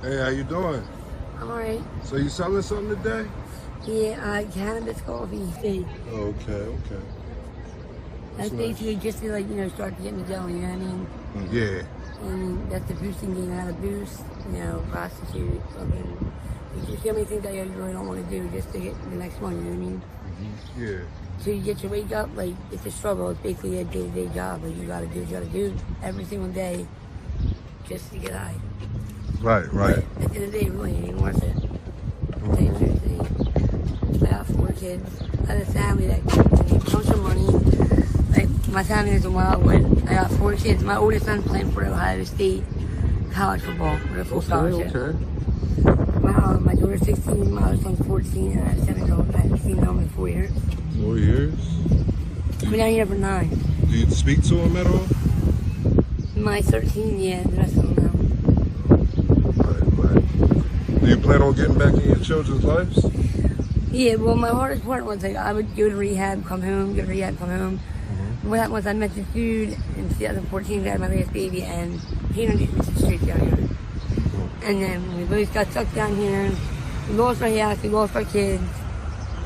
Hey, how you doing? I'm alright. So you selling something today? Yeah, cannabis coffee. Okay. That's nice. basically just to start getting the going, you know what I mean? Yeah. And that's the boosting game, how to boost, prostitute, fucking. There's so many things that you really don't want to do just to get the next one, you know what I mean? Yeah. So you get your wake up, like, it's a struggle. It's basically a day-to-day job. Like, you gotta do what you gotta do every single day just to get high. Right. But at the end of the day, it really ain't worth it. I got 4 kids. I have a family that comes from money. Like, my family is a Wildwood. I got 4 kids. My oldest son's playing for Ohio State college football with a full scholarship. Okay. My daughter's 16, my other son's 14, and I have 7 years old. I haven't seen them in 4 years. 4 years? I've been down here for 9. Do you speak to him at all? My 13, yeah, the rest of them no. Right. Do you plan on getting back in your children's lives? Yeah, well, my hardest part was like I would go to rehab, come home, go to rehab, come home. What happened was I met this dude in 2014, got my last baby, and he introduced me to the streets down here. And then we both got stuck down here. We lost our house, we lost our kids,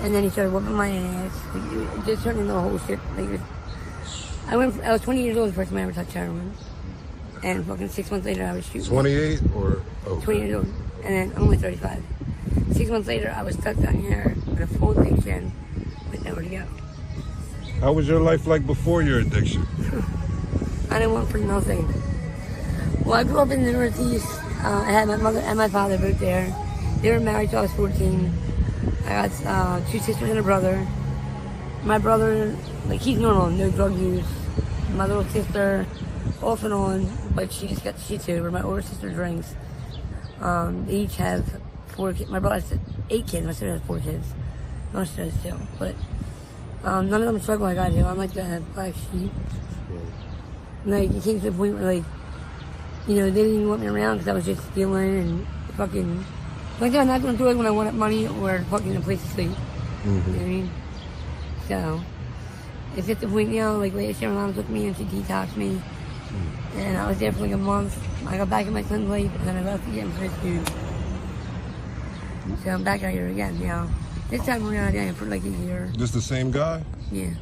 and then he started whooping my ass. It just turned into a whole shit. Like, I was 20 years old the first time I ever touched heroin, and fucking 6 months later I was shooting. 28 or? Oh, 20 years old, and then I'm only 35. 6 months later, I was stuck down here with a full addiction with nowhere to go. How was your life like before your addiction? I didn't want for nothing. Well, I grew up in the Northeast. I had my mother and my father both there. They were married till I was 14. I got 2 sisters and a brother. My brother, like, he's normal, no drug use. My little sister, off and on, but she just got shit over. My older sister drinks. They each have 4 kids. My brother has 8 kids. My sister has 4 kids. My sister has 2. But none of them struggle like I do. I'm like the black sheep. Like, it came to the point where, like, they didn't even want me around because I was just stealing and fucking. Like, I'm not going to do it when I wanted money or fucking a place to sleep. You know what I mean? So, it's at the point now, like, last year my mom took me and she detoxed me. And I was there for like a month. I got back in my son's life and then I left again for this dude. So I'm back out here again, This time we're out here for like a year. Just the same guy? Yeah.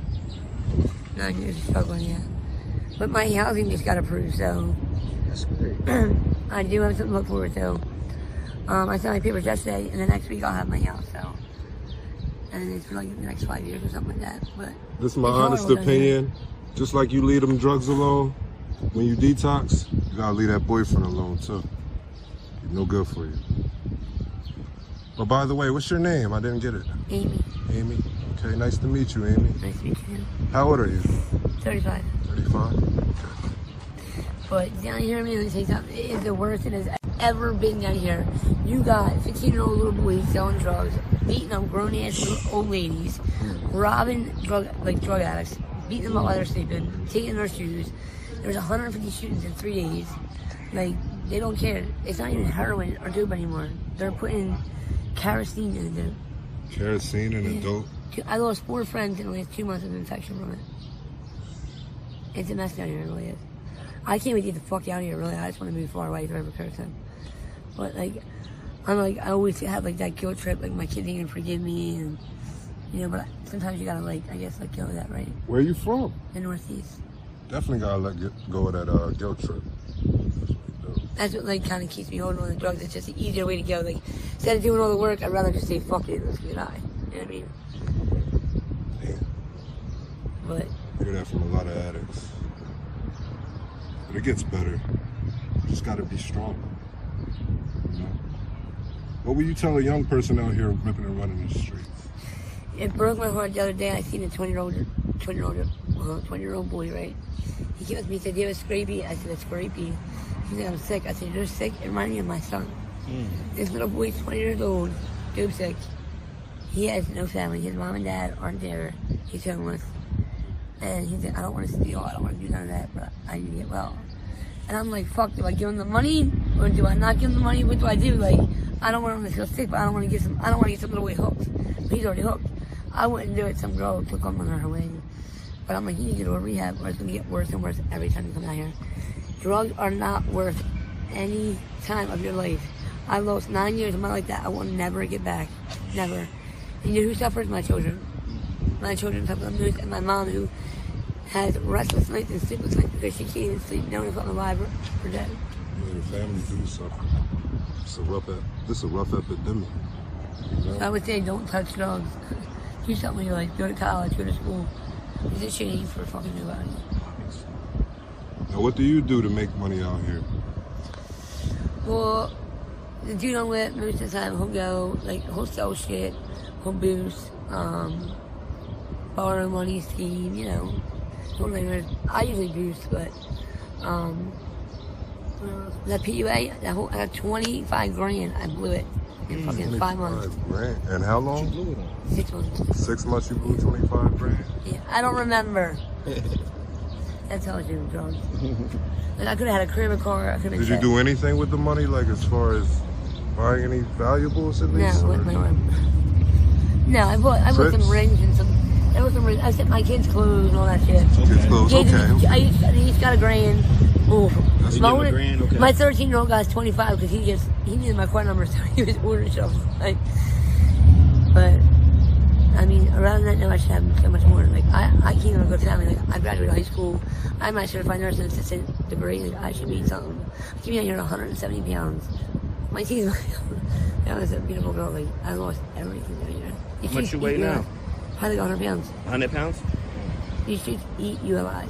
9 years of struggling, yeah. But my housing just got approved, so. That's great. I do have something to look forward to. I signed my papers yesterday, and the next week I'll have my house, so. And it's for like the next 5 years or something like that. But this is my honest opinion. Just like you leave them drugs alone, when you detox, you gotta leave that boyfriend alone too. He's no good for you. But by the way, what's your name? I didn't get it. Amy. Amy? Okay, nice to meet you, Amy. Nice to meet you. How old are you? 35. 35? Okay. But down here, man, let me say something. It is the worst it has ever been down here. You got 15-year-old little boys selling drugs, beating up grown-ass old ladies, robbing drug addicts, beating them up while they're sleeping, taking their shoes. There's 150 shootings in 3 days. Like, they don't care. It's not even heroin or dope anymore. They're putting kerosene in the dope. Kerosene in a dope? I lost 4 friends in the last 2 months of infection from it. It's a mess down here, it really is. I can't wait to get the fuck out of here, really. I just want to move far away from every person. But, like, I always have, like, that guilt trip, like, my kids ain't gonna forgive me, and, but sometimes you gotta, like, I guess, let go of that, right? Where are you from? The Northeast. Definitely gotta let go of that guilt trip. That's what, like, kind of keeps me holding on to drugs. It's just an easier way to go. Like, instead of doing all the work, I'd rather just say, fuck it, let's get high. You know what I mean? Damn. But I hear that from a lot of addicts. But it gets better. You just gotta be strong. What would you tell a young person out here ripping and running the streets? it broke my heart the other day. I seen a 20-year-old boy, right? He came up to me and said, "Do you have a scrapey?" I said, "A scrapey." He said, "I'm sick." I said, "You're sick?" It reminded me of my son. This little boy's 20 years old, dope sick. He has no family. His mom and dad aren't there. He's homeless. And he said, "I don't want to steal. I don't want to do none of that, but I need to get well." And I'm like, fuck, do I give him the money or do I not give him the money? What do I do? Like, I don't want him to feel sick, but I don't want to get some little boy hooked. But he's already hooked. I wouldn't do it. Some girl took him under her wing. But I'm like, you need to go to a rehab or it's going to get worse and worse every time you come out here. Drugs are not worth any time of your life. I lost 9 years of my life that I will never get back. Never. And you know who suffers? My children. My children suffer the most, and my mom, who has restless nights and sleepless nights because she can't even sleep knowing if I'm alive or dead. Yeah, your family do suffer. This is a rough epidemic. You know? So I would say don't touch drugs. Do something you like. Go to college, go to school. It's a shame for fucking nobody. Now, what do you do to make money out here? Well, the dude I'm with, most of the time, he'll go, like, he'll sell shit, he'll boost, borrow money scheme, you know. I usually boost, but, that PUA, I got 25 grand, I blew it in fucking 5 months. 25 grand. And how long? 6 months. 6 months you blew 25 grand? Yeah, I don't remember. That tells you drugs. Like, I could have had a crib, a car, I could have been Did you set. do anything with the money, like as far as buying any valuables at least? No, with my arm. No, I bought some rings and I sent my kids' clothes and all that shit. Kids' clothes, okay. I each got $1 grand. Ooh. Okay. My 13-year-old guy's 25 because he needed my card number, so he was ordering stuff. Like, but I mean, around that now I should have so much more. Like I can't even go to family. Like I graduated high school. I have my certified nursing assistant degree. Like, I should be something. I keep out here at 170 pounds. My teeth. That was a beautiful girl. Like I lost everything out here. How much you weigh now? Probably 100 pounds. 100 pounds? These streets eat you alive.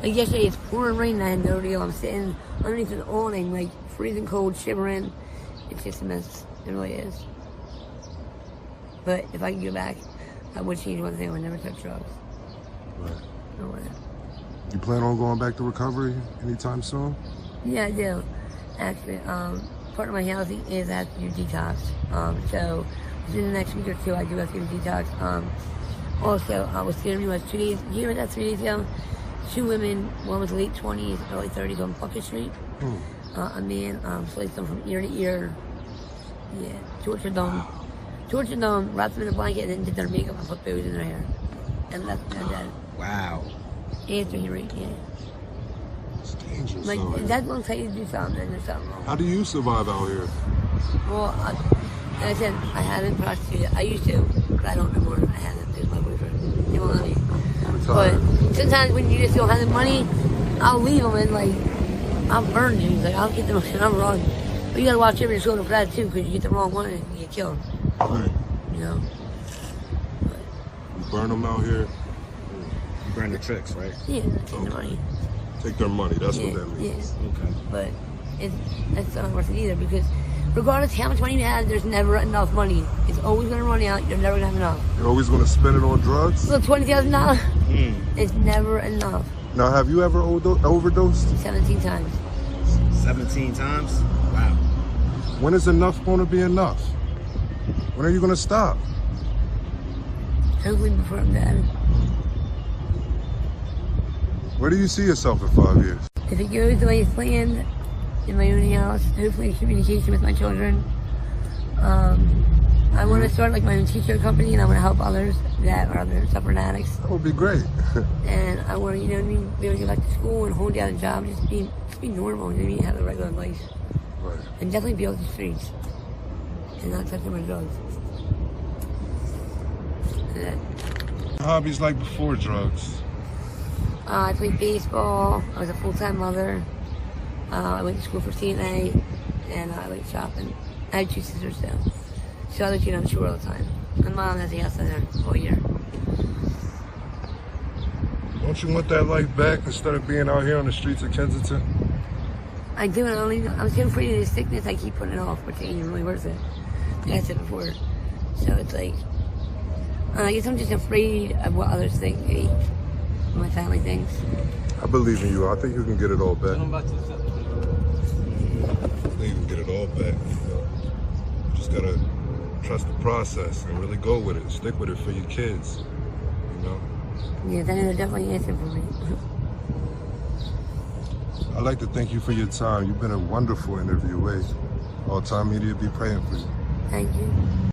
Like yesterday, it's pouring rain and I had no deal. I'm sitting underneath an awning, like freezing cold, shivering. It's just a mess. It really is. But if I could go back, I would change one thing. I would never touch drugs. Right. No way. You plan on going back to recovery anytime soon? Yeah, I do. Actually, part of my housing is I have to do detox. So within the next week or two, I do have to do detox. Also, I was scared me 2 days. You hear that 3 days ago? 2 women, one was late 20s, early 30s on Puckett Street. A man sliced them from ear to ear. Yeah, tortured them. Tortured them, wrapped them in a blanket, and then did their makeup and put booze in their hair. And left them dead. Wow. After he raped me. It's dangerous. Like, out here. that's gonna tell you to do something, and there's something wrong. How do you survive out here? Well, like I said, I haven't prostituted. I used to, but I don't anymore. I haven't. It's my boyfriend. He won't let me. But sometimes when you just don't have the money, I'll leave them and, like, I'll burn you. Like, I'll get them and I'm wrong. But you gotta watch over your shoulder for that, too, because you get the wrong one and you get killed. Right. You know? You burn them out here? You burn the tricks, right? Yeah, take the money. Take their money, that's Yeah, what that means. yeah. Okay. But that's not worth it either, because regardless how much money you have, there's never enough money. It's always gonna run out. You're never gonna have enough. You're always going to spend it on drugs? So $20,000, it's never enough. Now, have you ever overdosed? 17 times. 17 times? Wow. When is enough going to be enough? When are you going to stop? Hopefully before I'm dead. Where do you see yourself in 5 years? If it goes the way it's planned, in my own house, hopefully communication with my children. I want to start like my own t-shirt company, and I want to help others that are other suffering addicts. That would be great. And I want to, you know what I mean, be able to go back to school and hold down a job, just be normal, you know what I mean, have a regular life. Right. And definitely be off the streets. And not touching my drugs. Hobbies like before drugs? I played baseball. I was a full-time mother. I went to school for CNA, and I like shopping. I have 2 sisters too, so I like to get on shore all the time. My mom has a house down there all year. Don't you want that life back instead of being out here on the streets of Kensington? I do, and I'm so afraid of the sickness. I keep putting it off, which ain't even really worth it. Like I said before. So it's like, I guess I'm just afraid of what others think, maybe. My family thinks. I believe in you. I think you can get it all back. I think you can get it all back. You just gotta trust the process and really go with it. Stick with it for your kids. You know? Yes, I know they're definitely answering for me. I'd like to thank you for your time. You've been a wonderful interview. All Time Media be praying for you. Thank you.